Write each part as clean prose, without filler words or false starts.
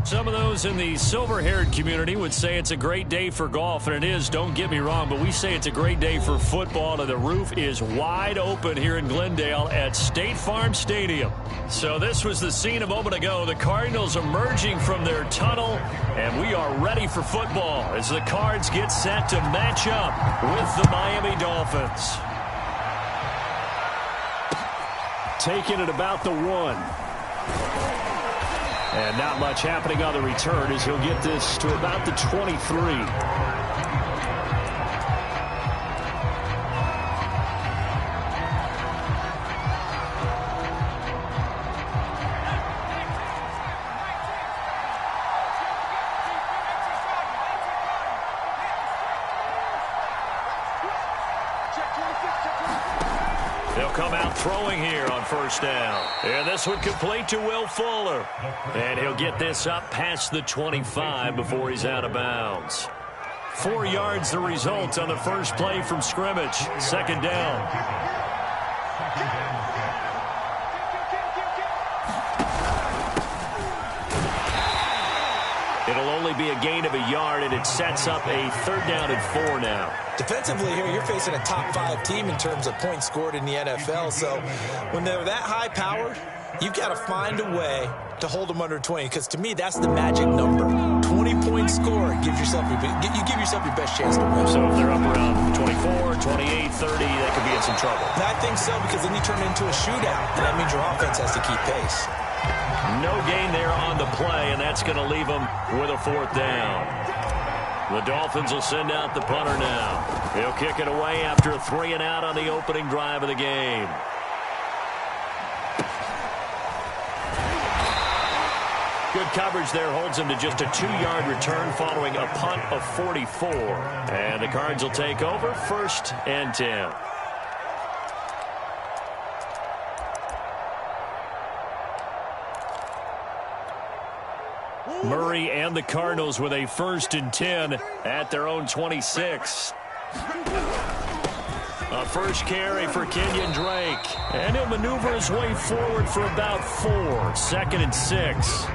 Some of those in the silver-haired community would say it's a great day for golf, and it is, don't get me wrong, but we say it's a great day for football, and the roof is wide open here in Glendale at State Farm Stadium. So this was the scene a moment ago. The Cardinals emerging from their tunnel, and we are ready for football as the Cards get set to match up with the Miami Dolphins. Taking it about the 1. And not much happening on the return as he'll get this to about the 23. They'll come out throwing here on first down. And this one complete to Will Fuller. And he'll get this up past the 25 before he's out of bounds. 4 yards the result on the first play from scrimmage. Second down. It'll only be a gain of a yard, and it sets up a 3rd down and 4 now. Defensively here, you're facing a top-5 team in terms of points scored in the NFL. So when they're that high-powered, you've got to find a way to hold them under 20. Because to me, that's the magic number. 20 points scored, you give yourself your best chance to win. So if they're up around 24, 28, 30, they could be in some trouble. And I think so, because then you turn it into a shootout, and that means your offense has to keep pace. No gain there on the play, and that's going to leave them with a 4th down. The Dolphins will send out the punter now. He'll kick it away after a 3 and out on the opening drive of the game. Good coverage there holds him to just a 2-yard return following a punt of 44. And the Cards will take over 1st and 10. Murray and the Cardinals with a 1st and 10 at their own 26. A first carry for Kenyon Drake. And he'll maneuver his way forward for about 4. 2nd and 6.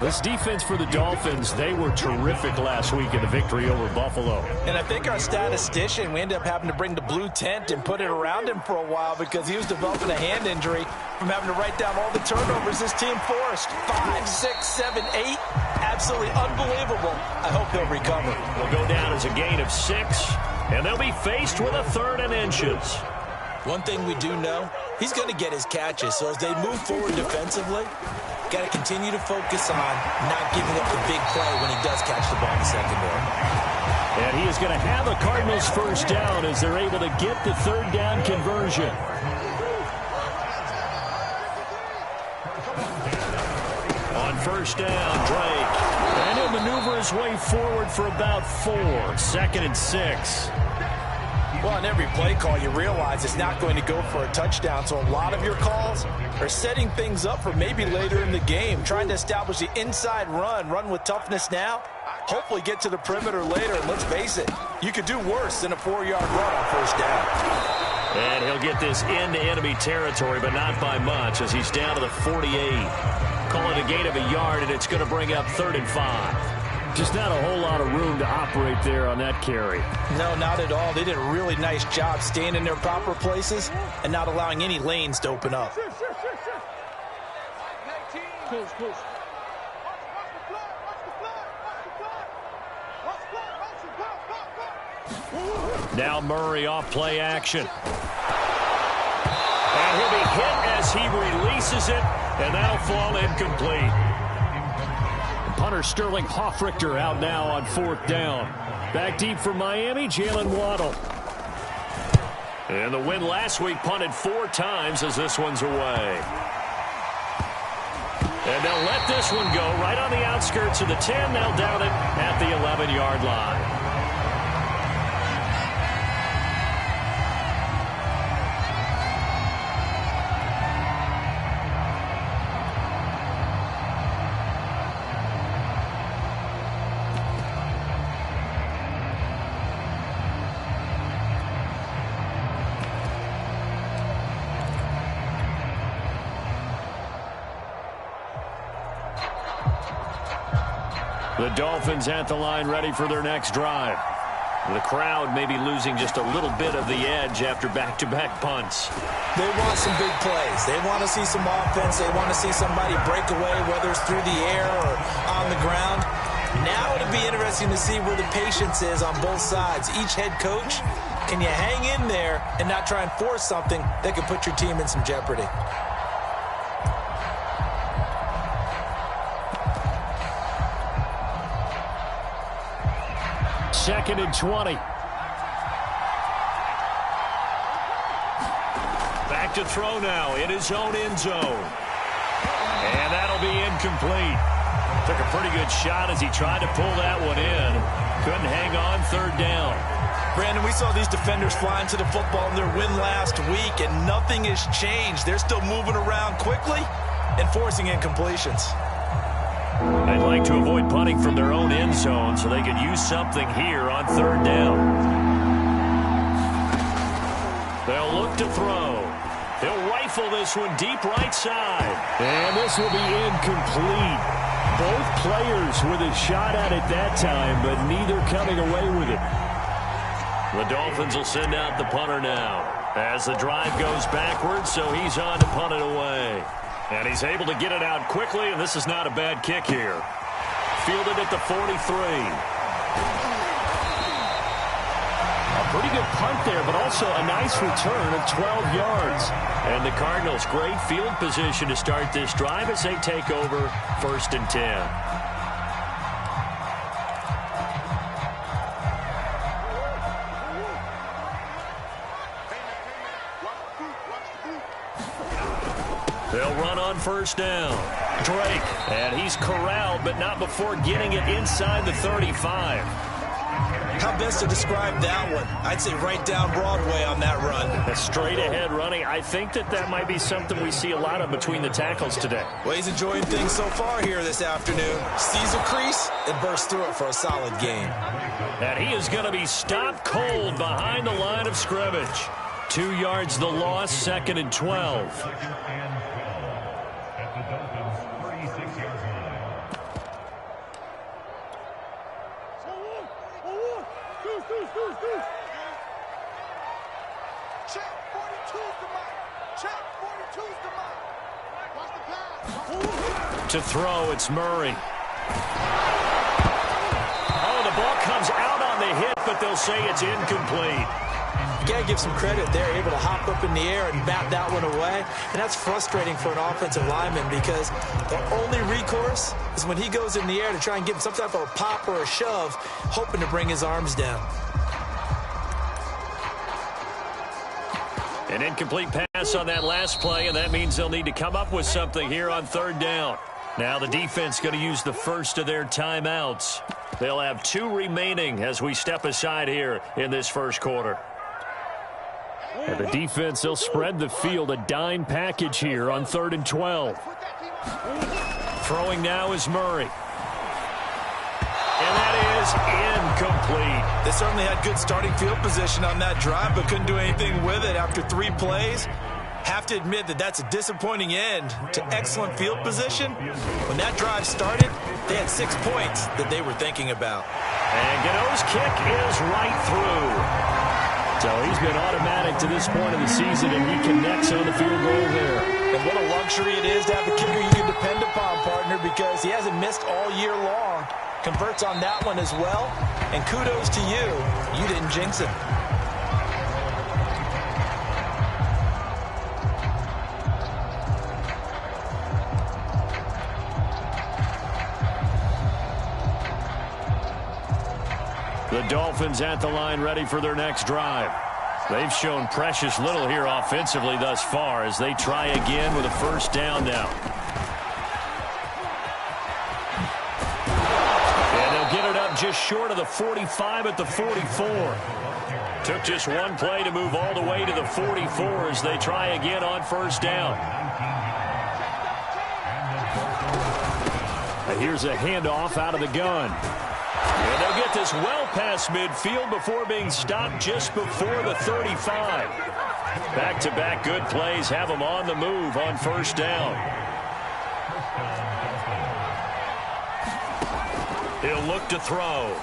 This defense for the Dolphins, they were terrific last week in the victory over Buffalo. And I think our statistician, we ended up having to bring the blue tent and put it around him for a while because he was developing a hand injury from having to write down all the turnovers this team forced. 5, 6, 7, 8. Absolutely unbelievable. I hope he'll recover. Will go down as a gain of 6, and they'll be faced with a 3rd and inches. One thing we do know, he's going to get his catches. So as they move forward defensively, got to continue to focus on not giving up the big play when he does catch the ball in the secondary. And he is going to have a Cardinals 1st down as they're able to get the 3rd down conversion. On 1st down, Drake. And he'll maneuver his way forward for about 4. 2nd and 6. Well, on every play call, you realize it's not going to go for a touchdown. So a lot of your calls are setting things up for maybe later in the game, trying to establish the inside run with toughness now, hopefully get to the perimeter later. And let's face it, you could do worse than a 4-yard run on 1st down. And he'll get this into enemy territory, but not by much as he's down to the 48. Call it a gain of a yard, and it's going to bring up 3rd and 5. Just not a whole lot of room to operate there on that carry. No, not at all. They did a really nice job staying in their proper places and not allowing any lanes to open up. Now Murray off play action. And he'll be hit as he releases it, and that'll fall incomplete. Punter Sterling Hoffrichter out now on 4th down. Back deep for Miami, Jalen Waddle. And the win last week punted 4 times as this one's away. And they'll let this one go right on the outskirts of the 10. They'll down it at the 11-yard line. The Dolphins at the line ready for their next drive. The crowd may be losing just a little bit of the edge after back-to-back punts. They want some big plays. They want to see some offense. They want to see somebody break away, whether it's through the air or on the ground. Now it'll be interesting to see where the patience is on both sides. Each head coach, can you hang in there and not try and force something that could put your team in some jeopardy? Second and 20. Back to throw now in his own end zone. And that'll be incomplete. Took a pretty good shot as he tried to pull that one in. Couldn't hang on third down. Brandon, we saw these defenders flying to the football in their win last week, and nothing has changed. They're still moving around quickly and forcing incompletions. They'd like to avoid punting from their own end zone so they could use something here on third down. They'll look to throw. He'll rifle this one deep right side. And this will be incomplete. Both players with a shot at it that time, but neither coming away with it. The Dolphins will send out the punter now as the drive goes backwards, so he's on to punt it away. And he's able to get it out quickly, and this is not a bad kick here. Fielded at the 43. A pretty good punt there, but also a nice return of 12 yards. And the Cardinals, great field position to start this drive as they take over 1st and 10. They'll run on 1st down. Drake, and he's corralled, but not before getting it inside the 35. How best to describe that one? I'd say right down Broadway on that run. A straight ahead running. I think that might be something we see a lot of between the tackles today. Well, he's enjoying things so far here this afternoon. Sees a crease and bursts through it for a solid gain. And he is going to be stopped cold behind the line of scrimmage. 2 yards the loss, 2nd and 12. To throw, it's Murray. Oh, the ball comes out on the hit, but they'll say it's incomplete. You got to give some credit. They're able to hop up in the air and bat that one away. And that's frustrating for an offensive lineman because the only recourse is when he goes in the air to try and give him some type of a pop or a shove, hoping to bring his arms down. An incomplete pass on that last play, and that means they'll need to come up with something here on 3rd down. Now the defense going to use the first of their timeouts. They'll have 2 remaining as we step aside here in this first quarter. And the defense, they'll spread the field, a dime package here on 3rd and 12. Throwing now is Murray. And that is incomplete. They certainly had good starting field position on that drive, but couldn't do anything with it after 3 plays. Have to admit that that's a disappointing end to excellent field position. When that drive started, they had 6 points that they were thinking about. And Gano's kick is right through. So he's been automatic to this point of the season, and he connects on the field goal there. And what a luxury it is to have a kicker you can depend upon, partner, because he hasn't missed all year long. Converts on that one as well. And kudos to you. You didn't jinx him. The Dolphins at the line ready for their next drive. They've shown precious little here offensively thus far as they try again with a 1st down now. And they'll get it up just short of the 45 at the 44. Took just one play to move all the way to the 44 as they try again on 1st down. And here's a handoff out of the gun. And they'll get this well past midfield before being stopped just before the 35. Back-to-back good plays have them on the move on 1st down. He'll look to throw.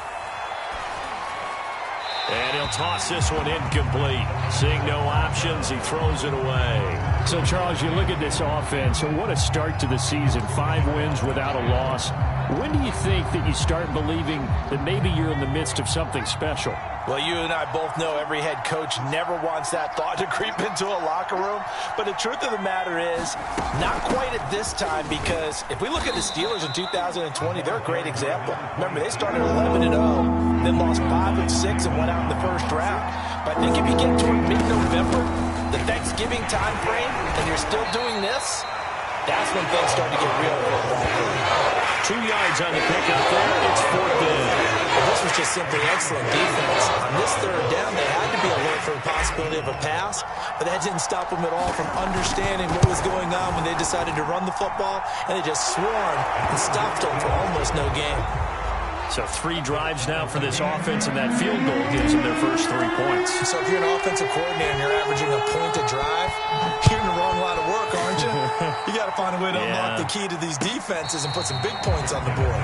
And he'll toss this one incomplete. Seeing no options, he throws it away. So, Charles, you look at this offense, and what a start to the season. 5 wins without a loss. When do you think that you start believing that maybe you're in the midst of something special? Well, you and I both know every head coach never wants that thought to creep into a locker room. But the truth of the matter is, not quite at this time, because if we look at the Steelers in 2020, they're a great example. Remember, they started 11-0, then lost 5 of 6 and went out in the first round. But I think if you get toward mid-November, the Thanksgiving time frame, and you're still doing this, that's when things start to get real for a ball game. 2 yards on the pickup there. It's 4th down. Well, this was just simply excellent defense. On this 3rd down, they had to be alert for the possibility of a pass, but that didn't stop them at all from understanding what was going on when they decided to run the football, and they just swarmed and stopped them for almost no gain. So 3 drives now for this offense, and that field goal gives them their first 3 points. So if you're an offensive coordinator and you're averaging a point a drive, you're in the wrong line of work, aren't you? You got to find a way to unlock the key to these defenses and put some big points on the board.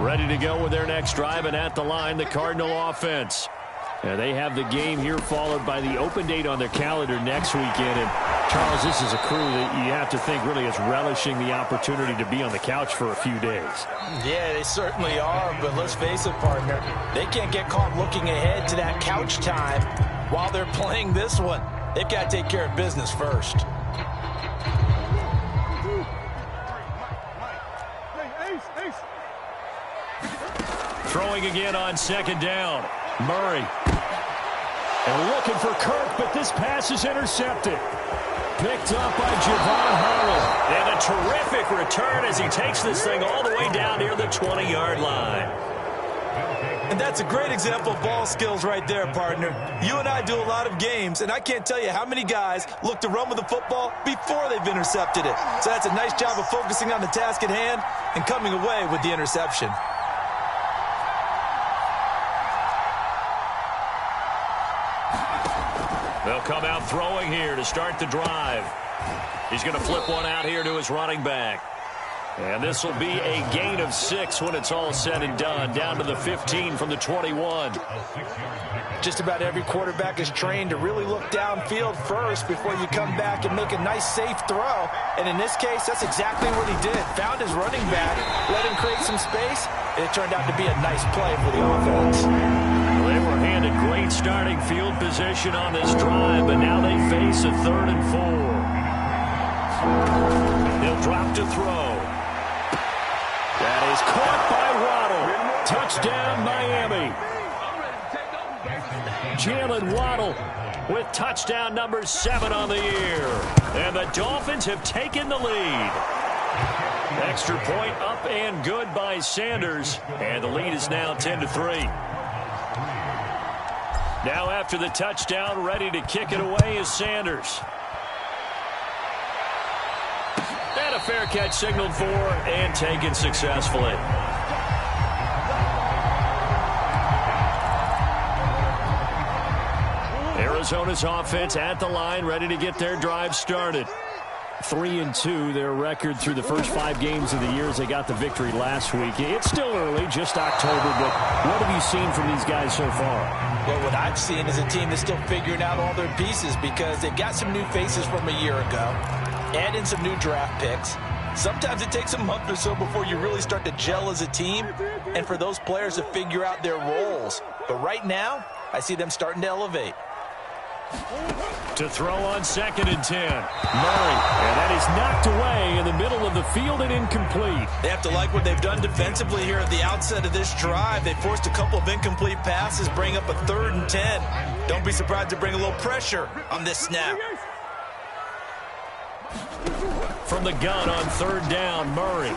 Ready to go with their next drive, and at the line, the Cardinal offense. And they have the game here followed by the open date on their calendar next weekend. And, Charles, this is a crew that you have to think really is relishing the opportunity to be on the couch for a few days. Yeah, they certainly are, but let's face it, partner. They can't get caught looking ahead to that couch time while they're playing this one. They've got to take care of business first. Throwing again on 2nd down. Murray. And looking for Kirk, but this pass is intercepted. Picked up by Javon Holland. And a terrific return as he takes this thing all the way down near the 20-yard line. And that's a great example of ball skills right there, partner. You and I do a lot of games, and I can't tell you how many guys look to run with the football before they've intercepted it. So that's a nice job of focusing on the task at hand and coming away with the interception. They'll come out throwing here to start the drive. He's going to flip one out here to his running back. And this will be a gain of 6 when it's all said and done. Down to the 15 from the 21. Just about every quarterback is trained to really look downfield first before you come back and make a nice, safe throw. And in this case, that's exactly what he did. Found his running back, let him create some space, and it turned out to be a nice play for the offense. Well, they were handed great starting field position on this drive, but now they face a 3rd and 4. They'll drop to throw. That is caught by Waddle. Touchdown, Miami. Jalen Waddle with touchdown number 7 on the year. And the Dolphins have taken the lead. Extra point up and good by Sanders. And the lead is now 10-3. Now after the touchdown, ready to kick it away is Sanders. And a fair catch signaled for and taken successfully. Arizona's offense at the line, ready to get their drive started. 3-2, their record through the first 5 games of the year as they got the victory last week. It's still early, just October, but what have you seen from these guys so far? Well, what I've seen is a team that's still figuring out all their pieces because they've got some new faces from a year ago and in some new draft picks. Sometimes it takes a month or so before you really start to gel as a team and for those players to figure out their roles. But right now, I see them starting to elevate. To throw on 2nd and 10. Murray, and that is knocked away in the middle of the field and incomplete. They have to like what they've done defensively here at the outset of this drive. They forced a couple of incomplete passes, bring up a 3rd and 10. Don't be surprised to bring a little pressure on this snap. From the gun on 3rd down, Murray.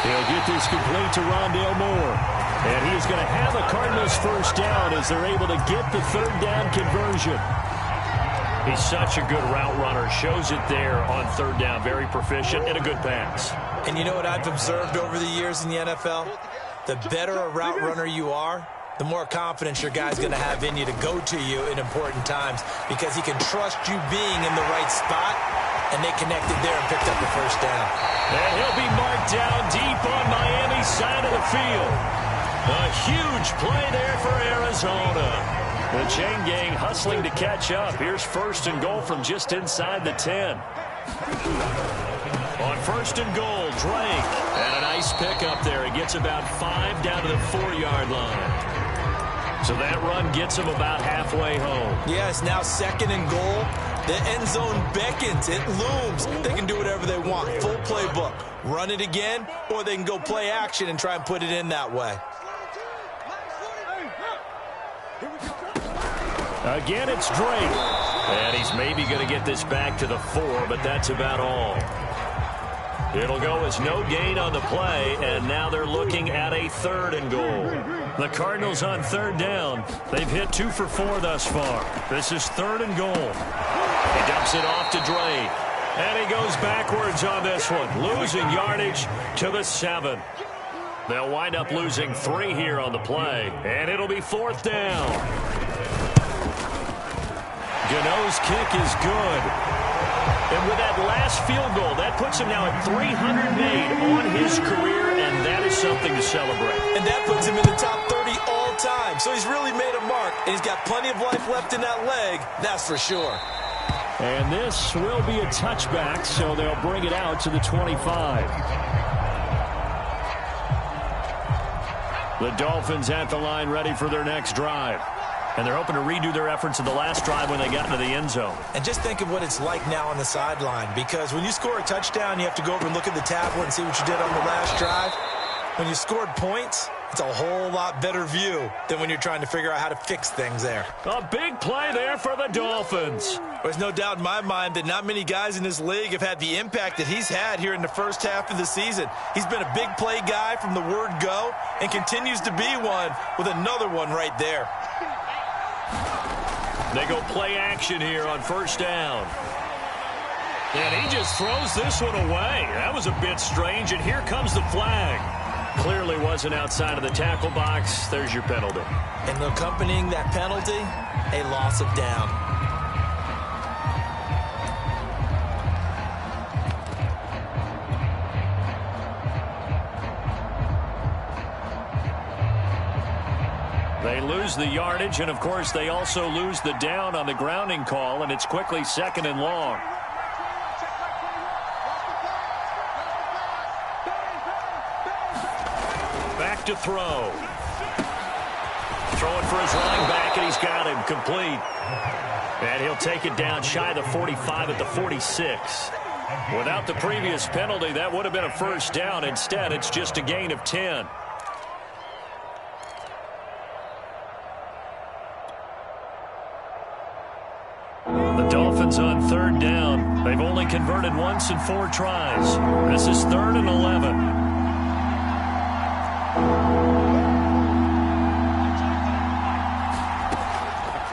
He'll get this complete to Rondale Moore. And he is going to have a Cardinals first down as they're able to get the 3rd down conversion. He's such a good route runner. Shows it there on 3rd down. Very proficient and a good pass. And you know what I've observed over the years in the NFL? the better a route runner you are, the more confidence your guy's going to have in you to go to you in important times because he can trust you being in the right spot, and they connected there and picked up the first down. And he'll be marked down deep on Miami's side of the field. A huge play there for Arizona. The chain gang hustling to catch up. Here's first and goal from just inside the 10. On first and goal, Drake. And a nice pick up there. He gets about 5 down to the 4-yard line. So that run gets him about halfway home. Yeah, it's now second and goal. The end zone beckons. It looms. They can do whatever they want. Full playbook. Run it again, or they can go play action and try and put it in that way. Again, it's Drake. And he's maybe going to get this back to the 4, but that's about all. It'll go as no gain on the play, and now they're looking at a 3rd and goal. The Cardinals on 3rd down. They've hit 2 for 4 thus far. This is 3rd and goal. He dumps it off to Drake. And he goes backwards on this one, losing yardage to the 7. They'll wind up losing 3 here on the play, and it'll be 4th down. Gano's kick is good. And with that last field goal, that puts him now at 300 made on his career, and that is something to celebrate. And that puts him in the top 30 all time. So he's really made a mark, and he's got plenty of life left in that leg, that's for sure. And this will be a touchback, so they'll bring it out to the 25. The Dolphins at the line ready for their next drive. And they're hoping to redo their efforts in the last drive when they got into the end zone. And just think of what it's like now on the sideline, because when you score a touchdown, you have to go over and look at the tablet and see what you did on the last drive. When you scored points, it's a whole lot better view than when you're trying to figure out how to fix things there. A big play there for the Dolphins. There's no doubt in my mind that not many guys in this league have had the impact that he's had here in the first half of the season. He's been a big play guy from the word go and continues to be one with another one right there. They go play action here on first down. And he just throws this one away. That was a bit strange, and here comes the flag. Clearly wasn't outside of the tackle box. There's your penalty. And accompanying that penalty, a loss of down. They lose the yardage, and of course they also lose the down on the grounding call, and it's quickly 2nd and long. Back to throw. Throwing for his running back, and he's got him complete. And he'll take it down shy of the 45 at the 46. Without the previous penalty, that would have been a first down. Instead, it's just a gain of 10. The Dolphins on 3rd down. They've only converted once in 4 tries. This is 3rd and 11.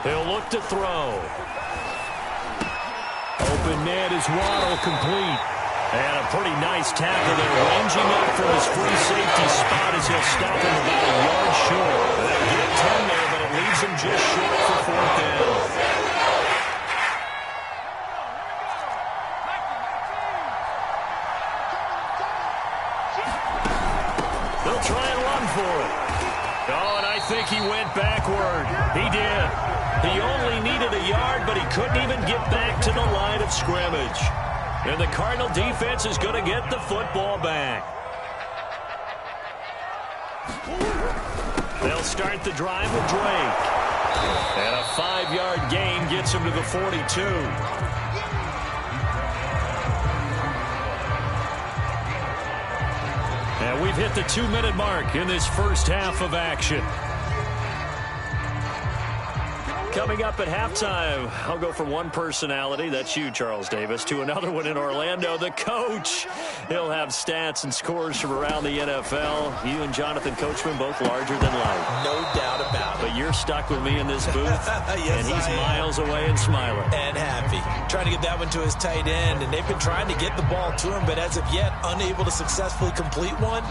He'll look to throw. Open man is Waddle, complete. And a pretty nice tackle there, ranging up from his free safety spot as he'll stop him about a yard short. They'll get 10 there, but it leaves him just short for 4th down. They'll try and run for it. Oh, and I think he went backward. He did. He only needed a yard, but he couldn't even get back to the line of scrimmage. And the Cardinal defense is going to get the football back. They'll start the drive with Drake. And a 5-yard gain gets him to the 42. And we've hit the 2-minute mark in this first half of action. Coming up at halftime, I'll go from one personality, that's you, Charles Davis, to another one in Orlando, the coach. He'll have stats and scores from around the NFL. You and Jonathan Coachman both larger than life. No doubt about it. But you're stuck with me in this booth, yes, and he's miles away and smiling. And happy. Trying to get that one to his tight end, and they've been trying to get the ball to him, but as of yet, unable to successfully complete one.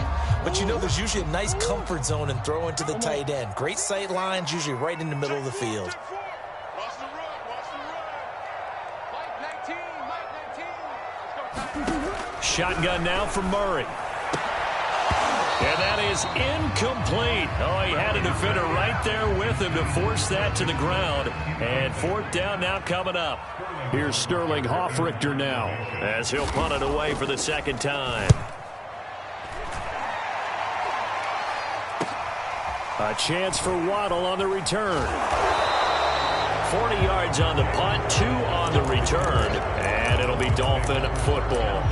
But you know there's usually a nice comfort zone in throwing to the tight end. Great sight lines, usually right in the middle of the field. Shotgun now from Murray. And that is incomplete. Oh, he had a defender right there with him to force that to the ground. And fourth down now coming up. Here's Sterling Hoffrichter now as he'll punt it away for the second time. A chance for Waddle on the return. 40 yards on the punt, 2 on the return, and it'll be Dolphin football.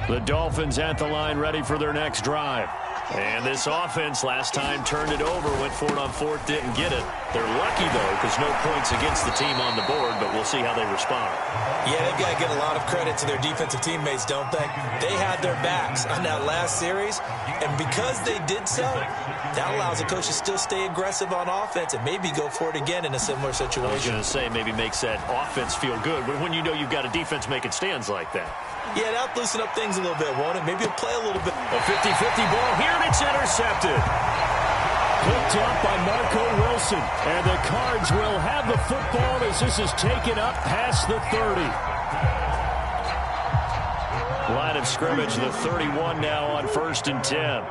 The Dolphins at the line ready for their next drive. And this offense last time turned it over, went for it on fourth, didn't get it. They're lucky, though, because no points against the team on the board, but we'll see how they respond. Yeah, they've got to give a lot of credit to their defensive teammates, don't they? They had their backs on that last series, and because they did so, that allows the coach to still stay aggressive on offense and maybe go for it again in a similar situation. I was going to say maybe makes that offense feel good, but when you know you've got a defense making stands like that. Yeah, that'll loosen up things a little bit, won't it? Maybe he'll play a little bit. A 50-50 ball here, and it's intercepted. Picked up by Marco Wilson. And the Cards will have the football as this is taken up past the 30. Line of scrimmage, the 31 now on 1st and 10.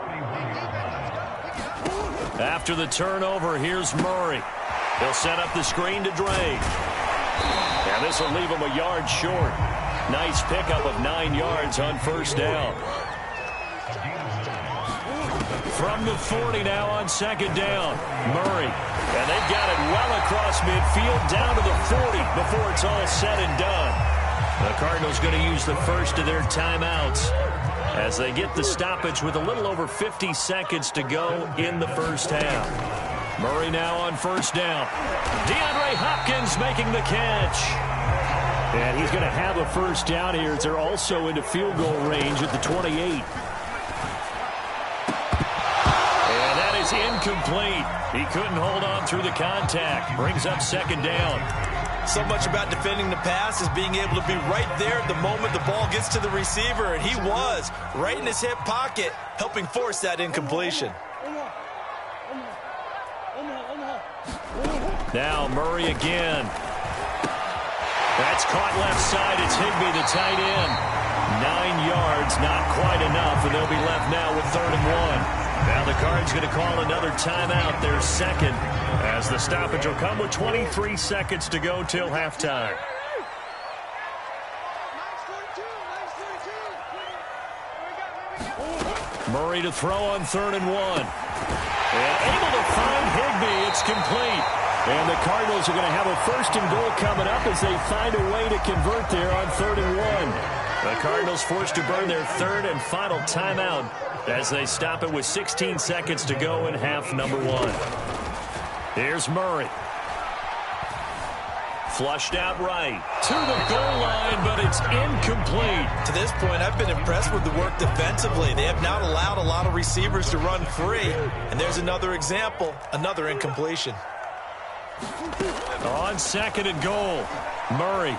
After the turnover, here's Murray. He'll set up the screen to Drake. And this will leave him a yard short. Nice pickup of 9 yards on 1st down. From the 40 now on 2nd down. Murray. And they've got it well across midfield down to the 40 before it's all said and done. The Cardinals going to use the first of their timeouts as they get the stoppage with a little over 50 seconds to go in the first half. Murray now on 1st down. DeAndre Hopkins making the catch. And he's going to have a first down here as they're also into field goal range at the 28. And that is incomplete. He couldn't hold on through the contact. Brings up 2nd down. So much about defending the pass is being able to be right there at the moment the ball gets to the receiver, and he was right in his hip pocket, helping force that incompletion. Now Murray again. That's caught left side. It's Higbee, the tight end. 9 yards, not quite enough, and they'll be left now with 3rd and 1. Now the Cards going to call another timeout, their second, as the stoppage will come with 23 seconds to go till halftime. Murray to throw on 3rd and 1. And able to find Higbee. It's complete. And the Cardinals are going to have a 1st and goal coming up as they find a way to convert there on 3rd and 1. The Cardinals forced to burn their 3rd and final timeout as they stop it with 16 seconds to go in half number 1. Here's Murray. Flushed out right to the goal line, but it's incomplete. To this point, I've been impressed with the work defensively. They have not allowed a lot of receivers to run free. And there's another example, another incompletion. On 2nd and goal, Murray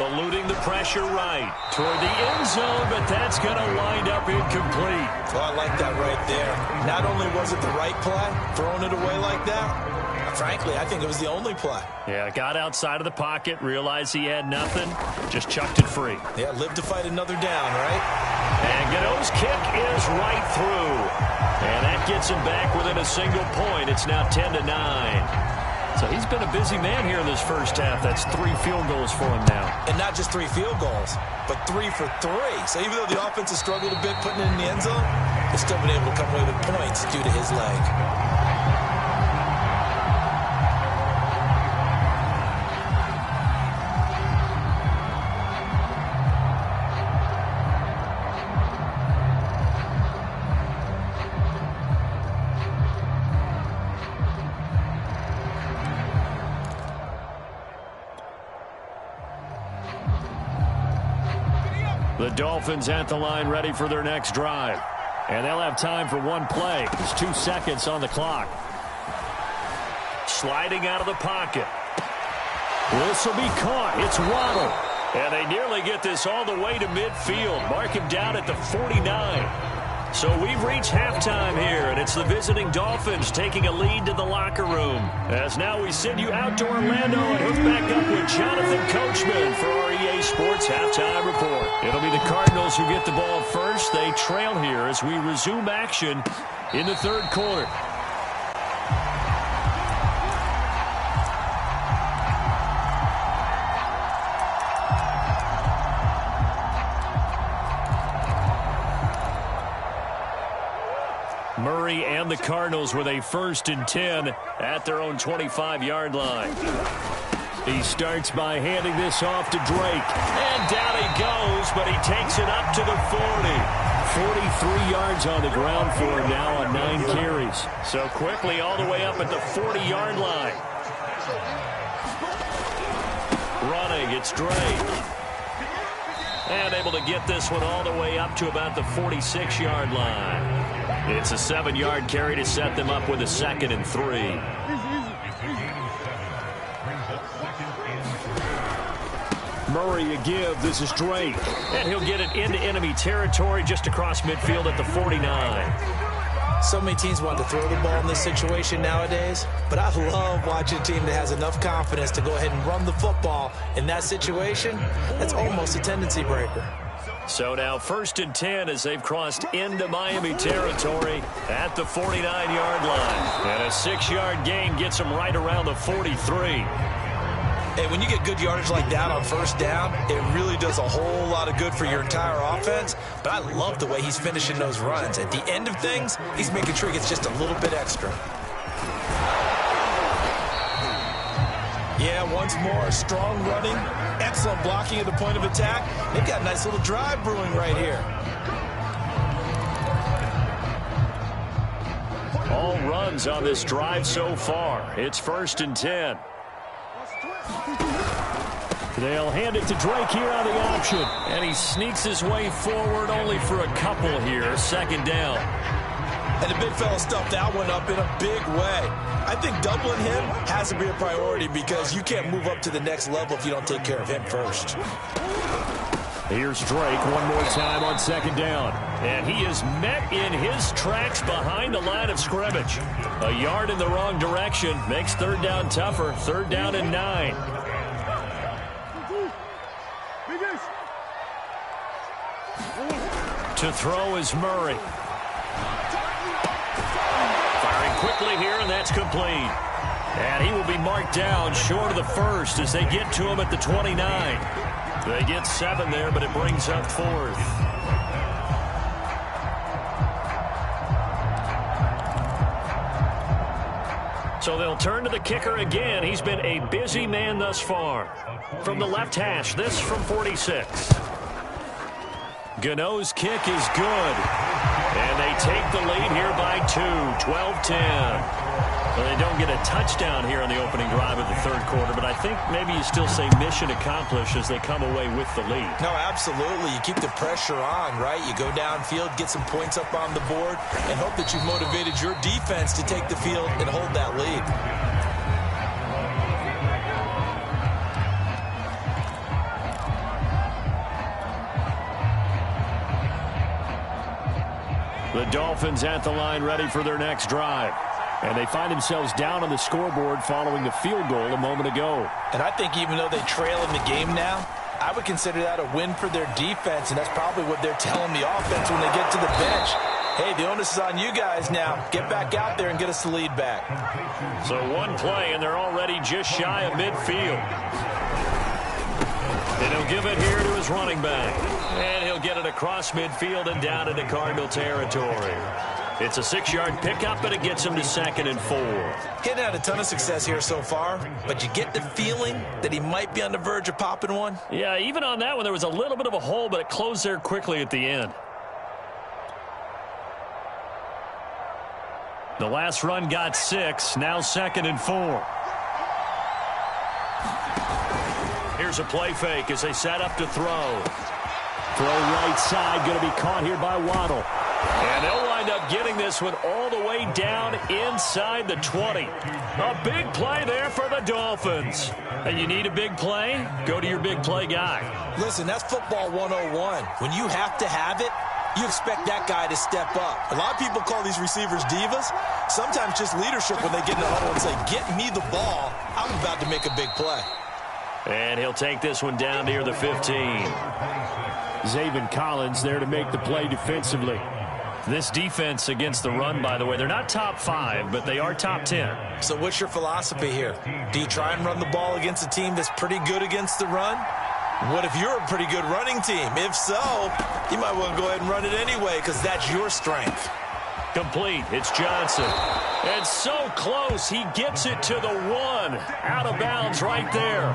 eluding the pressure right toward the end zone, but that's going to wind up incomplete. Well, I like that right there. Not only was it the right play, throwing it away like that, frankly, I think it was the only play. Yeah, got outside of the pocket, realized he had nothing, just chucked it free. Yeah, live to fight another down, right? And Gano's kick is right through. And that gets him back within a single point. It's now 10-9. So he's been a busy man here in this first half. That's 3 field goals for him now. And not just 3 field goals, but 3 for 3. So even though the offense has struggled a bit putting it in the end zone, they've still been able to come away with points due to his leg. The Dolphins at the line ready for their next drive. And they'll have time for one play. There's 2 seconds on the clock. Sliding out of the pocket. This will be caught. It's Waddle. And they nearly get this all the way to midfield. Mark him down at the 49. So we've reached halftime here, and it's the visiting Dolphins taking a lead to the locker room. As now we send you out to Orlando and hook back up with Jonathan Coachman for our EA Sports Halftime Report. It'll be the Cardinals who get the ball first. They trail here as we resume action in the third quarter. Murray and the Cardinals with a 1st and 10 at their own 25-yard line. He starts by handing this off to Drake. And down he goes, but he takes it up to the 40. 43 yards on the ground for him now on 9 carries. So quickly all the way up at the 40-yard line. Running, it's Drake. And able to get this one all the way up to about the 46-yard line. It's a 7-yard carry to set them up with a 2nd and 3. Murray a give. This is Drake. And he'll get it into enemy territory just across midfield at the 49. So many teams want to throw the ball in this situation nowadays, but I love watching a team that has enough confidence to go ahead and run the football in that situation. That's almost a tendency breaker. So now 1st and 10 as they've crossed into Miami territory at the 49-yard line. And a 6-yard gain gets them right around the 43. Hey, when you get good yardage like that on 1st down, it really does a whole lot of good for your entire offense. But I love the way he's finishing those runs. At the end of things, he's making sure he gets just a little bit extra. Yeah, once more, strong running, excellent blocking at the point of attack. They've got a nice little drive brewing right here. All runs on this drive so far. It's 1st and 10. They'll hand it to Drake here on the option. And he sneaks his way forward only for a couple here. 2nd down. And the big fella stuffed that one up in a big way. I think doubling him has to be a priority because you can't move up to the next level if you don't take care of him first. Here's Drake one more time on 2nd down. And he is met in his tracks behind the line of scrimmage. A yard in the wrong direction makes 3rd down tougher. 3rd down and 9. To throw is Murray. Firing quickly here, and that's complete. And he will be marked down short of the 1st as they get to him at the 29. They get 7 there, but it brings up 4th. So they'll turn to the kicker again. He's been a busy man thus far. From the left hash, this from 46. Gano's kick is good. And they take the lead here by 2, 12-10. Well, they don't get a touchdown here on the opening drive of the 3rd quarter, but I think maybe you still say mission accomplished as they come away with the lead. No, absolutely. You keep the pressure on, right? You go downfield, get some points up on the board, and hope that you've motivated your defense to take the field and hold that lead. The Dolphins at the line ready for their next drive. And they find themselves down on the scoreboard following the field goal a moment ago. And I think even though they trail in the game now, I would consider that a win for their defense, and that's probably what they're telling the offense when they get to the bench. Hey, the onus is on you guys now. Get back out there and get us the lead back. So one play, and they're already just shy of midfield. And he'll give it here to his running back. And he'll get it across midfield and down into Cardinal territory. It's a 6-yard pickup, but it gets him to 2nd and 4. Getting had a ton of success here so far, but you get the feeling that he might be on the verge of popping one. Yeah, even on that one, there was a little bit of a hole, but it closed there quickly at the end. The last run got 6, now 2nd and 4. Here's a play fake as they set up to throw. Throw right side, going to be caught here by Waddle. And they'll wind up getting this one all the way down inside the 20. A big play there for the Dolphins. And you need a big play? Go to your big play guy. Listen, that's football 101. When you have to have it, you expect that guy to step up. A lot of people call these receivers divas. Sometimes just leadership when they get in the huddle and say, get me the ball. I'm about to make a big play. And he'll take this one down near the 15. Zaven Collins there to make the play defensively. This defense against the run, by the way, they're not top 5, but they are top 10. So what's your philosophy here? Do you try and run the ball against a team that's pretty good against the run? What if you're a pretty good running team? If so, you might want to go ahead and run it anyway because that's your strength. Complete. It's Johnson. And so close. He gets it to the 1. Out of bounds right there.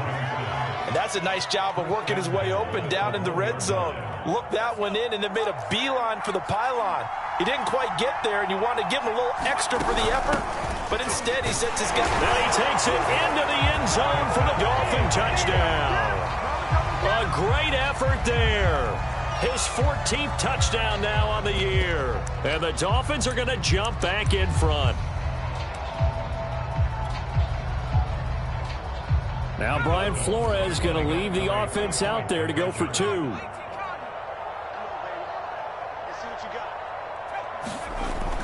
And that's a nice job of working his way open down in the red zone. Looked that one in and then made a beeline for the pylon. He didn't quite get there, and you want to give him a little extra for the effort, but instead he sets his guy. Then he takes it into the end zone for the Dolphin touchdown. A great effort there. His 14th touchdown now on the year. And the Dolphins are going to jump back in front. Now Brian Flores going to leave the offense out there to go for 2.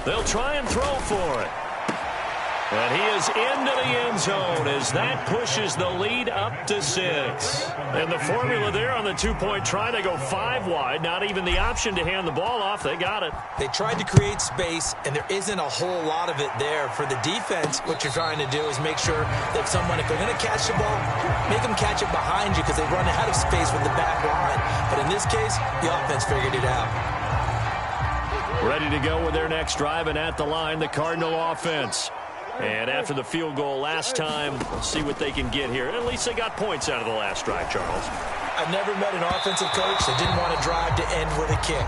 They'll try and throw for it. And he is into the end zone as that pushes the lead up to 6. And the formula there on the 2-point try, they go 5 wide. Not even the option to hand the ball off. They got it. They tried to create space, and there isn't a whole lot of it there. For the defense, what you're trying to do is make sure that if they're going to catch the ball, make them catch it behind you because they run out of space with the back line. But in this case, the offense figured it out. Ready to go with their next drive, and at the line, the Cardinal offense. And after the field goal last time, we'll see what they can get here. At least they got points out of the last drive, Charles. I've never met an offensive coach that didn't want to drive to end with a kick.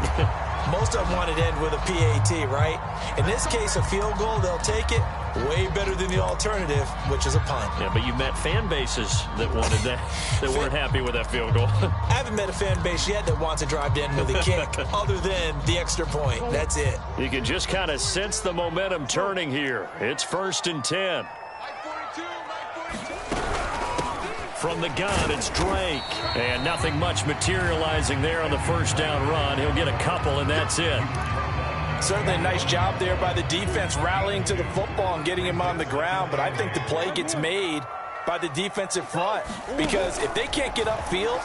Most of them wanted to end with a PAT, right? In this case, a field goal, they'll take it. Way better than the alternative, which is a punt. Yeah, but you met fan bases that wanted that, that weren't happy with that field goal. I haven't met a fan base yet that wants to drive to end with a kick other than the extra point. That's it. You can just kind of sense the momentum turning here. It's 1st and 10. From the gun, it's Drake. And nothing much materializing there on the first down run. He'll get a couple, and that's it. Certainly a nice job there by the defense rallying to the football and getting him on the ground, but I think the play gets made by the defensive front because if they can't get upfield,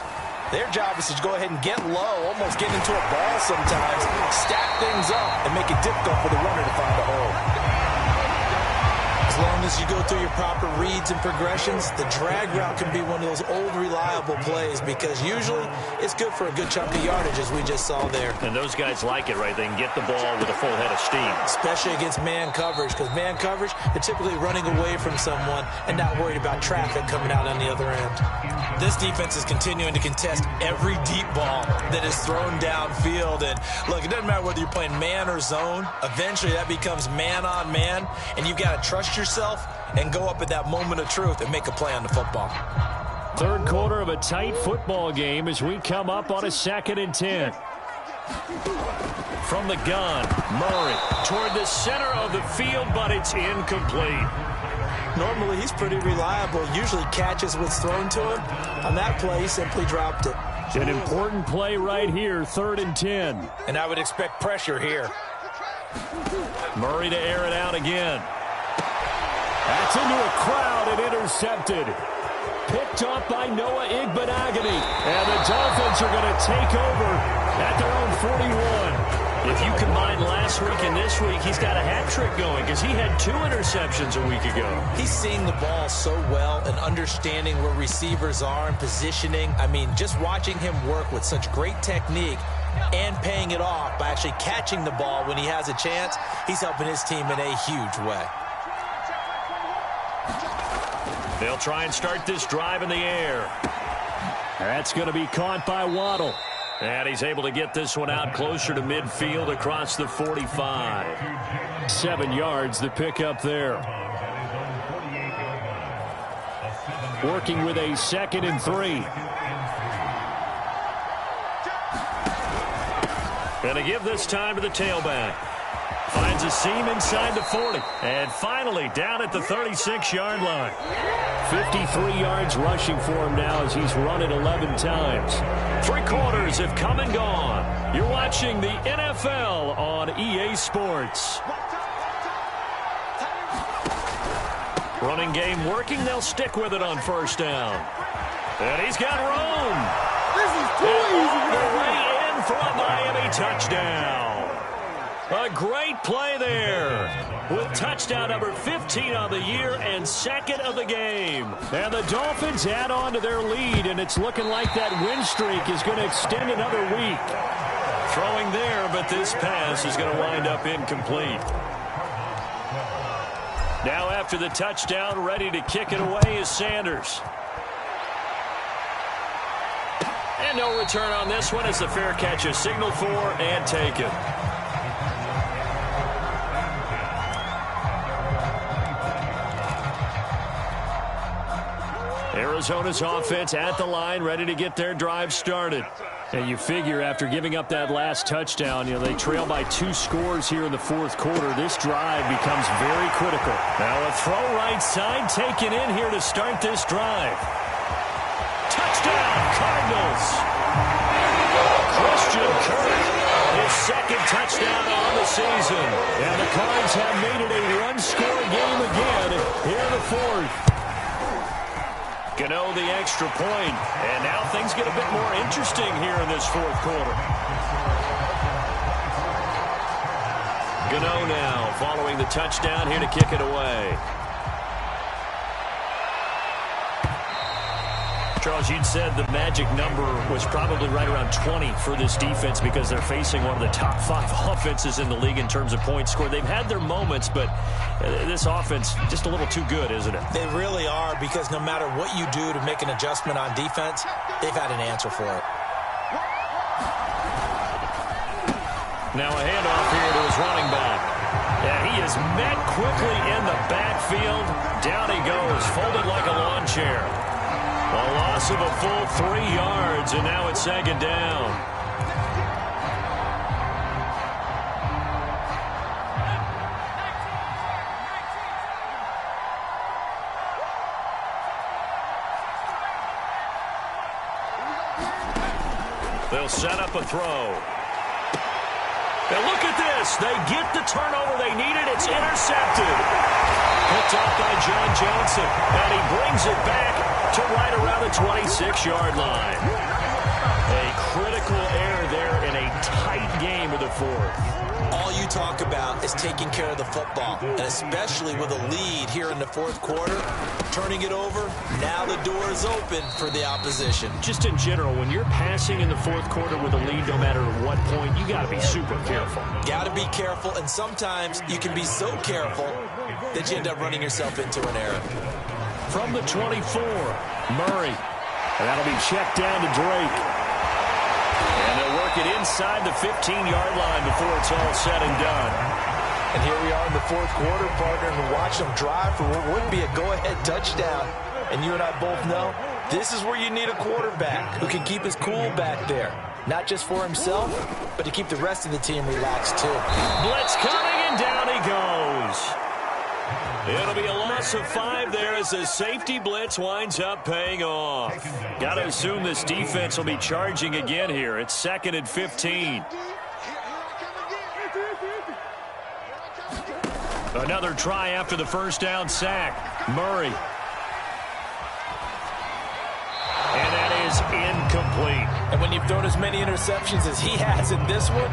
their job is to go ahead and get low, almost get into a ball sometimes, stack things up, and make it difficult for the runner to find a hole. As long as you go through your proper reads and progressions, the drag route can be one of those old reliable plays because usually it's good for a good chunk of yardage as we just saw there. And those guys like it, right? They can get the ball with a full head of steam. Especially against man coverage because man coverage, they're typically running away from someone and not worried about traffic coming out on the other end. This defense is continuing to contest every deep ball that is thrown downfield. And look, it doesn't matter whether you're playing man or zone. Eventually that becomes man on man, and you've got to trust yourself and go up at that moment of truth and make a play on the football. Third quarter of a tight football game as we come up on a 2nd and 10. From the gun, Murray toward the center of the field, but it's incomplete. Normally he's pretty reliable, usually catches what's thrown to him. On that play, he simply dropped it. An important play right here, 3rd and 10. And I would expect pressure here. Murray to air it out again. That's into a crowd and intercepted. Picked up by Noah Igbenogany. And the Dolphins are going to take over at their own 41. If you combine last week and this week, he's got a hat trick going because he had 2 interceptions a week ago. He's seeing the ball so well and understanding where receivers are and positioning. I mean, just watching him work with such great technique and paying it off by actually catching the ball when he has a chance, he's helping his team in a huge way. They'll try and start this drive in the air. That's going to be caught by Waddle. And he's able to get this one out closer to midfield across the 45. 7 yards the pickup there. Working with a 2nd and 3. Going to give this time to the tailback. Finds a seam inside the 40. And finally down at the 36-yard line. 53 yards rushing for him now as he's run it 11 times. 3 quarters have come and gone. You're watching the NFL on EA Sports. Running game working. They'll stick with it on first down. And he's got room. This is too easy. The way in for a Miami touchdown. A great play there with touchdown number 15 on the year and second of the game. And the Dolphins add on to their lead, and it's looking like that win streak is going to extend another week. Throwing there, but this pass is going to wind up incomplete. Now after the touchdown, ready to kick it away is Sanders. And no return on this one as the fair catch is signaled for and taken. Arizona's offense at the line, ready to get their drive started. And you figure after giving up that last touchdown, they trail by 2 scores here in the fourth quarter. This drive becomes very critical. Now a throw right side taken in here to start this drive. Touchdown, Cardinals. Christian Kirk, his second touchdown on the season. And the Cards have made it a one-score game again here in the fourth. Gano the extra point, and now things get a bit more interesting here in this fourth quarter. Gano now following the touchdown here to kick it away. Charles, you'd said the magic number was probably right around 20 for this defense because they're facing one of the top 5 offenses in the league in terms of points scored. They've had their moments, but this offense just a little too good, isn't it? They really are, because no matter what you do to make an adjustment on defense, they've had an answer for it. Now a handoff here to his running back. Yeah, he is met quickly in the backfield. Down he goes, folded like a lawn chair. A loss of a full 3 yards, and now it's second down. They'll set up a throw. Now look at this. They get the turnover they needed. It's intercepted. Picked off by John Johnson, and he brings it back to right around the 26-yard line. A critical error there in a tight game of the fourth. All you talk about is taking care of the football, and especially with a lead here in the fourth quarter, turning it over, now the door is open for the opposition. Just in general, when you're passing in the fourth quarter with a lead, no matter what point, you got to be super careful. Got to be careful, and sometimes you can be so careful that you end up running yourself into an error. From the 24, Murray. And that'll be checked down to Drake. And they'll work it inside the 15-yard line before it's all said and done. And here we are in the fourth quarter, partner, and watch them drive for what would be a go-ahead touchdown. And you and I both know this is where you need a quarterback who can keep his cool back there. Not just for himself, but to keep the rest of the team relaxed, too. Blitz coming, and down he goes. It'll be a loss of 5 there as the safety blitz winds up paying off. Got to assume this defense will be charging again here. It's 2nd and 15. Another try after the first down sack. Murray. And that is incomplete. And when you've thrown as many interceptions as he has in this one,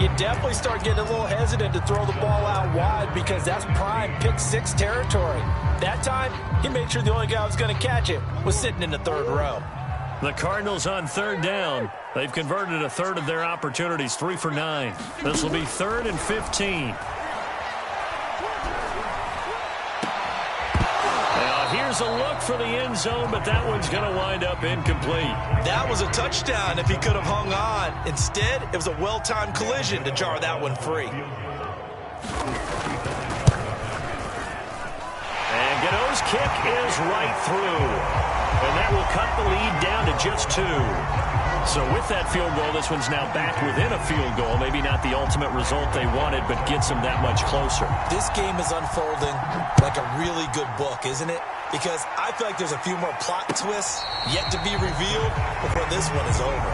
you definitely start getting a little hesitant to throw the ball out wide because that's prime pick 6 territory. That time, he made sure the only guy who was going to catch it was sitting in the 3rd row. The Cardinals on 3rd down. They've converted a third of their opportunities, 3 for 9. This will be 3rd and 15. Here's a look for the end zone, but that one's going to wind up incomplete. That was a touchdown if he could have hung on. Instead, it was a well-timed collision to jar that one free. And Gano goes. Kick is right through. And that will cut the lead down to just 2. So with that field goal, this one's now back within a field goal. Maybe not the ultimate result they wanted, but gets them that much closer. This game is unfolding like a really good book, isn't it? Because I feel like there's a few more plot twists yet to be revealed before this one is over.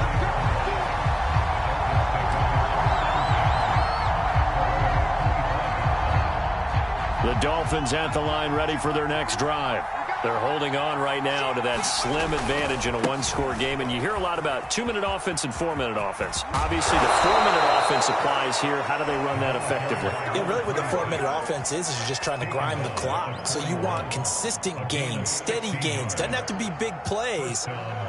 The Dolphins at the line ready for their next drive. They're holding on right now to that slim advantage in a one-score game. And you hear a lot about 2-minute offense and 4-minute offense. Obviously, the 4-minute offense applies here. How do they run that effectively? Yeah, really what the 4-minute offense is you're just trying to grind the clock. So you want consistent gains, steady gains. Doesn't have to be big plays,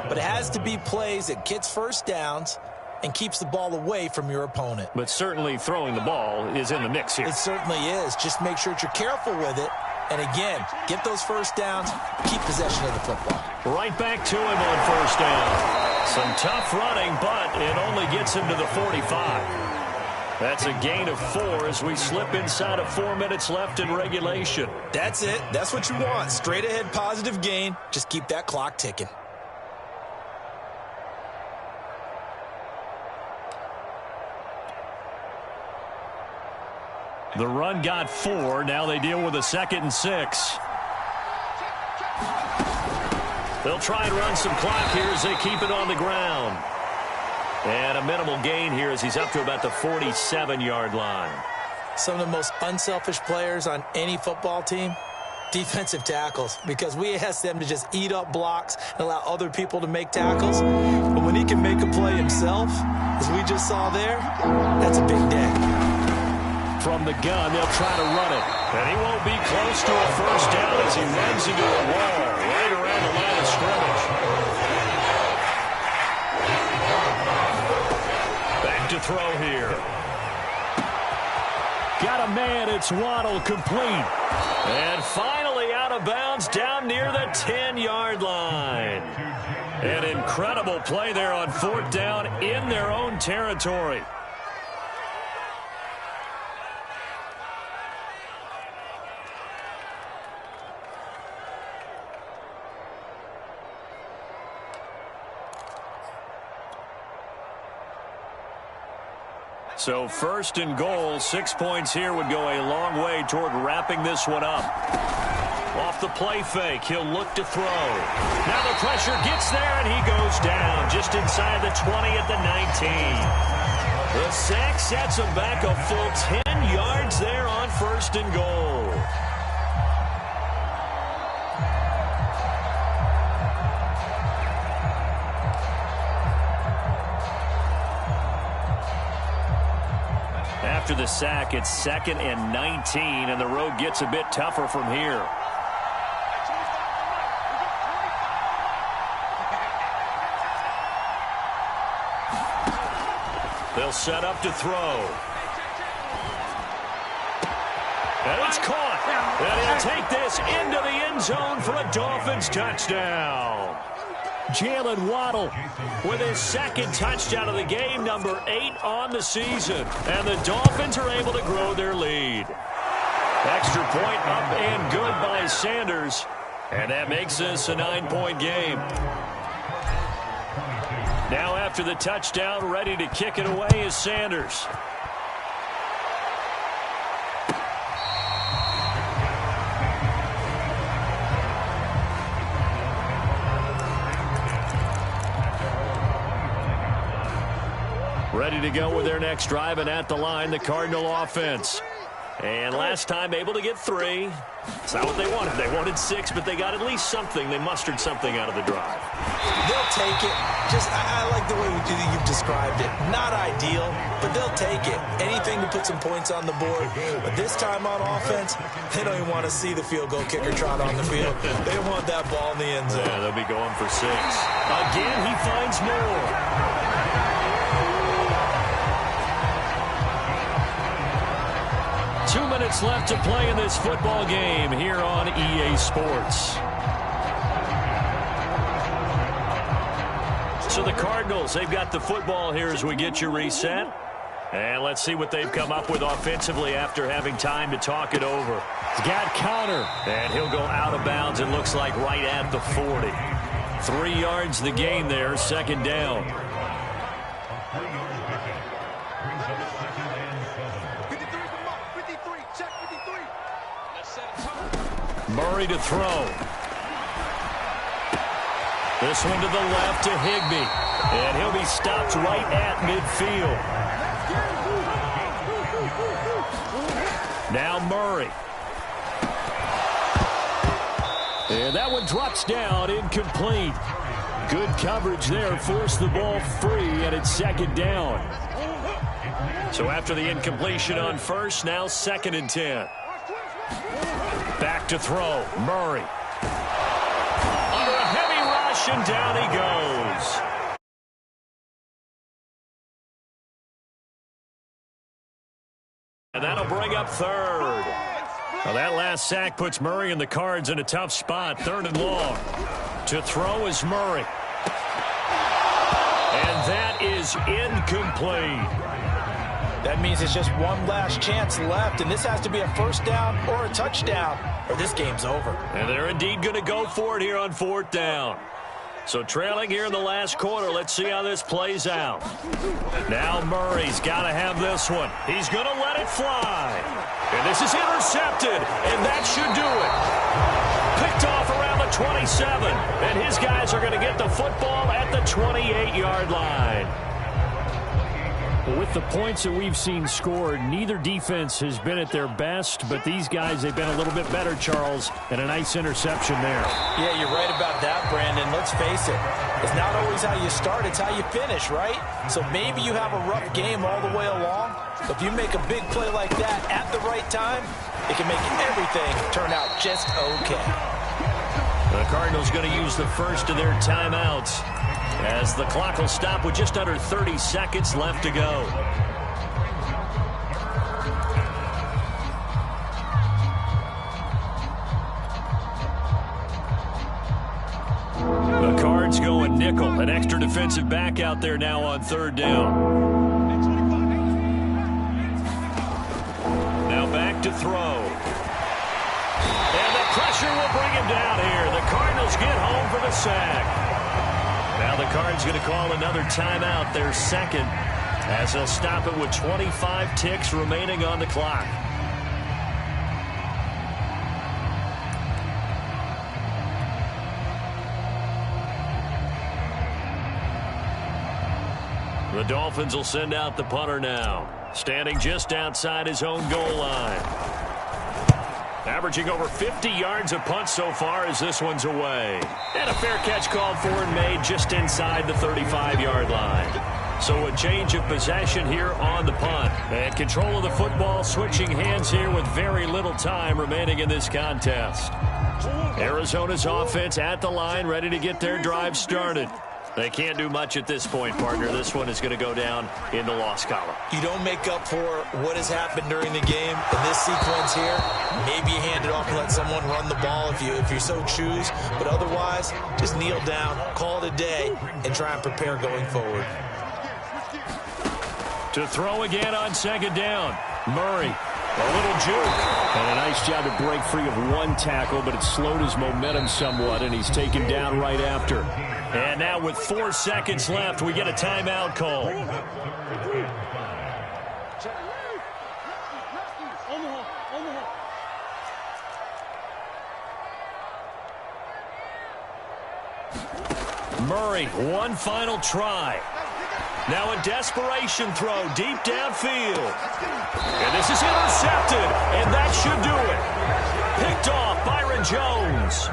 but it has to be plays that gets first downs and keeps the ball away from your opponent. But certainly throwing the ball is in the mix here. It certainly is. Just make sure that you're careful with it. And again, get those first downs, keep possession of the football. Right back to him on first down. Some tough running, but it only gets him to the 45. That's a gain of 4 as we slip inside of 4 minutes left in regulation. That's it. That's what you want. Straight ahead positive gain. Just keep that clock ticking. The run got 4. Now they deal with a 2nd and 6. They'll try and run some clock here as they keep it on the ground. And a minimal gain here as he's up to about the 47-yard line. Some of the most unselfish players on any football team, defensive tackles, because we ask them to just eat up blocks and allow other people to make tackles. But when he can make a play himself, as we just saw there, that's a big day. From the gun, they'll try to run it. And he won't be close to a first down as he runs into a wall right around the line of scrimmage. Back to throw here. Got a man, it's Waddle, complete. And finally out of bounds down near the 10-yard line. An incredible play there on 4th down in their own territory. So 1st and goal, 6 points here would go a long way toward wrapping this one up. Off the play fake, he'll look to throw. Now the pressure gets there, and he goes down just inside the 20 at the 19. The sack sets him back a full 10 yards there on 1st and goal. After the sack, it's 2nd and 19, and the road gets a bit tougher from here. They'll set up to throw. And it's caught. And he'll take this into the end zone for a Dolphins touchdown. Jalen Waddle with his 2nd touchdown of the game, number 8 on the season. And the Dolphins are able to grow their lead. Extra point up and good by Sanders. And that makes this a 9-point game. Now after the touchdown, ready to kick it away is Sanders. Ready to go with their next drive, and at the line, the Cardinal offense. And last time able to get 3. It's not what they wanted. They wanted 6, but they got at least something. They mustered something out of the drive. They'll take it. I like the way you've described it. Not ideal, but they'll take it. Anything to put some points on the board. But this time on offense, they don't even want to see the field goal kicker trot on the field. They want that ball in the end zone. Yeah, they'll be going for 6. Again, he finds more. 2 minutes left to play in this football game here on EA Sports. So the Cardinals, they've got the football here as we get you reset. And let's see what they've come up with offensively after having time to talk it over. He's got counter. And he'll go out of bounds, it looks like, right at the 40. 3 yards the gain there, second down. 53, check 53. Murray to throw. This one to the left to Higbee. And he'll be stopped right at midfield. Now Murray. And that one drops down, incomplete. Good coverage there, forced the ball free, and it's second down. So after the incompletion on first, now 2nd and 10. Back to throw, Murray. Under a heavy rush, and down he goes. And that'll bring up 3rd. Well, that last sack puts Murray and the Cards in a tough spot. 3rd and long. To throw is Murray. And that is incomplete. That means it's just one last chance left, and this has to be a first down or a touchdown, or this game's over. And they're indeed going to go for it here on 4th down. So trailing here in the last quarter, let's see how this plays out. Now Murray's got to have this one. He's going to let it fly. And this is intercepted, and that should do it. Picked off around the 27, and his guys are going to get the football at the 28-yard line. Well, with the points that we've seen scored, neither defense has been at their best, but these guys, they've been a little bit better, Charles, and a nice interception there. Yeah, you're right about that, Brandon. Let's face it. It's not always how you start, it's how you finish, right? So maybe you have a rough game all the way along, but if you make a big play like that at the right time, it can make everything turn out just okay. The Cardinals going to use the first of their timeouts, as the clock will stop with just under 30 seconds left to go. The Cards going nickel. An extra defensive back out there now on 3rd down. Now back to throw. And the pressure will bring him down here. The Cardinals get home for the sack. Now the Cards going to call another timeout, their 2nd, as they'll stop it with 25 ticks remaining on the clock. The Dolphins will send out the punter now, standing just outside his own goal line. Averaging over 50 yards a punt so far as this one's away. And a fair catch called for and made just inside the 35-yard line. So a change of possession here on the punt. And control of the football switching hands here with very little time remaining in this contest. Arizona's offense at the line, ready to get their drive started. They can't do much at this point, partner. This one is going to go down in the loss column. You don't make up for what has happened during the game in this sequence here. Maybe you hand it off and let someone run the ball if you so choose. But otherwise, just kneel down, call it a day, and try and prepare going forward. To throw again on 2nd down. Murray, a little juke. And a nice job to break free of one tackle, but it slowed his momentum somewhat, and he's taken down right after. And now with 4 seconds left, we get a timeout call. Murray, one final try. Now a desperation throw deep downfield. And this is intercepted, and that should do it. Picked off Byron Jones.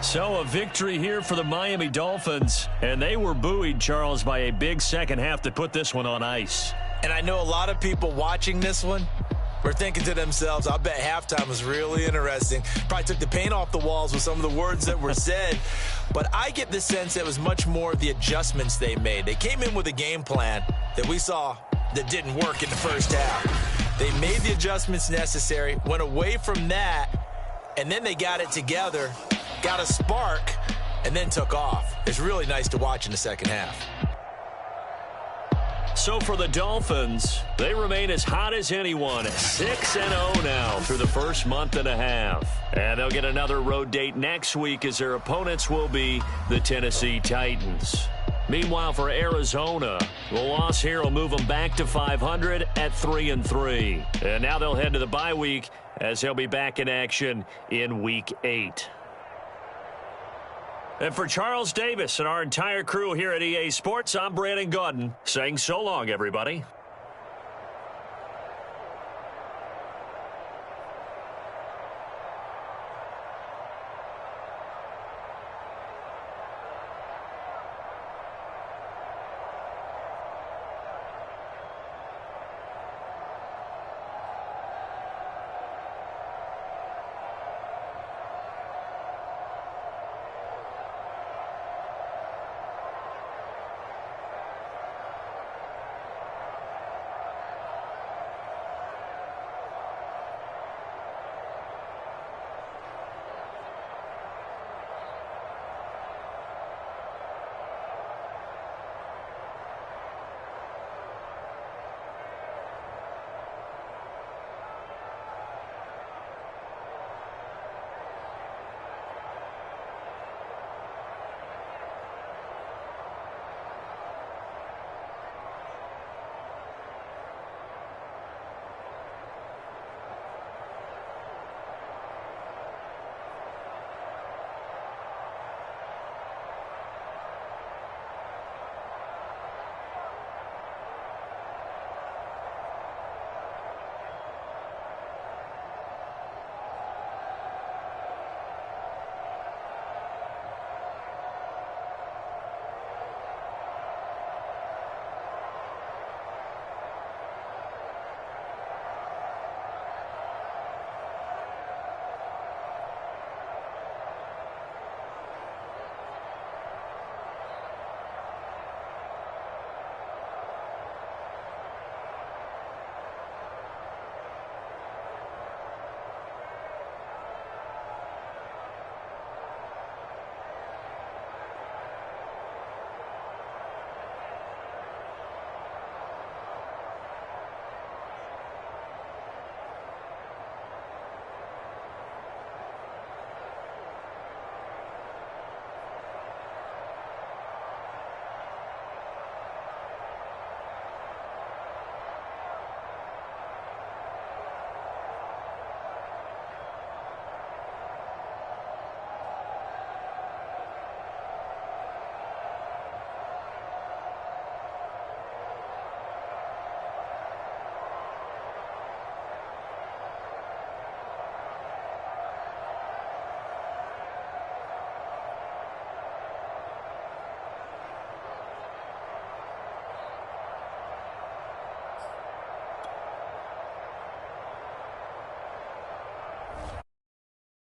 So a victory here for the Miami Dolphins, and they were buoyed, Charles, by a big second half to put this one on ice. And I know a lot of people watching this one were thinking to themselves, I bet halftime was really interesting. Probably took the paint off the walls with some of the words that were said. But I get the sense that it was much more the adjustments they made. They came in with a game plan that we saw that didn't work in the first half. They made the adjustments necessary, went away from that, and then they got it together, got a spark, and then took off. It's really nice to watch in the second half. So for the Dolphins, they remain as hot as anyone, 6-0 now through the first month and a half. And they'll get another road date next week as their opponents will be the Tennessee Titans. Meanwhile, for Arizona, the loss here will move them back to 500 at 3-3. And now they'll head to the bye week as they'll be back in action in Week 8. And for Charles Davis and our entire crew here at EA Sports, I'm Brandon Gaudin saying so long, everybody.